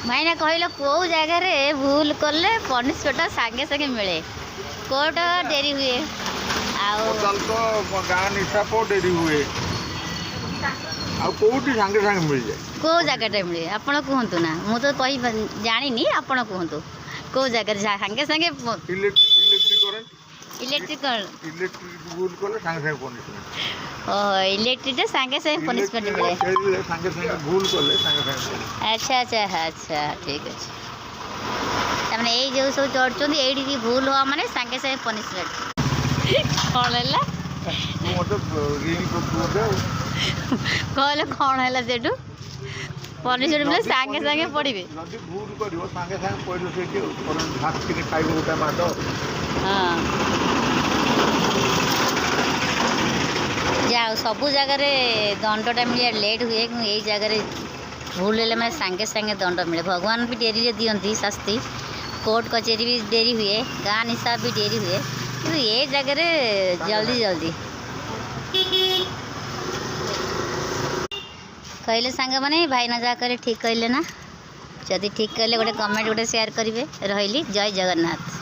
भाईना कहल कौ जगार भूल कले पनिशमेंट सागे सागे मिले कोट डेरी हुए गाँ निशाप डेरी हुए कौटी सांगे सांगे मिल जाए कौ जगह मिले आप कहतु ना मु तो कही जानी आप कहतु कौ जगह सांगे सांगे इलेक्ट्रिक भूल कले सांगे सांगे पनिशमेंट इलेक्ट्रिक सांगे सांगे पनिशमेंट मिले सांगे सांगे भूल कले सांगे सांगे अच्छा अच्छा अच्छा ठीक अच्छे तमें यही जो सब चढ़ुं ये भूल हुआ माने सांगे सांगे पनिशमेंट कौन है कहले कौन है सेठू पनिशमेंट मिले सांगे सांगे पड़े भूल कर सांगे सांगे पड़ो से भात टे खाइब गोटे माद हाँ जाओ सबू जगार दंडटा मिले लेट हुए यही जगार भूल है मैंने सांगे सांगे दंड मिले भगवान भी डेरी दिखती शास्ति कोर्ट कचेरी भी डेरी हुए गाँ हिसाब भी डेरी हुए कि ये जगार जल्दी जल्दी कहले सांग मैंने भाई न जा कर ठीक कहले ना जदि ठीक कहले गोटे कमेंट गोटे शेयर करेंगे रही जय जगन्नाथ।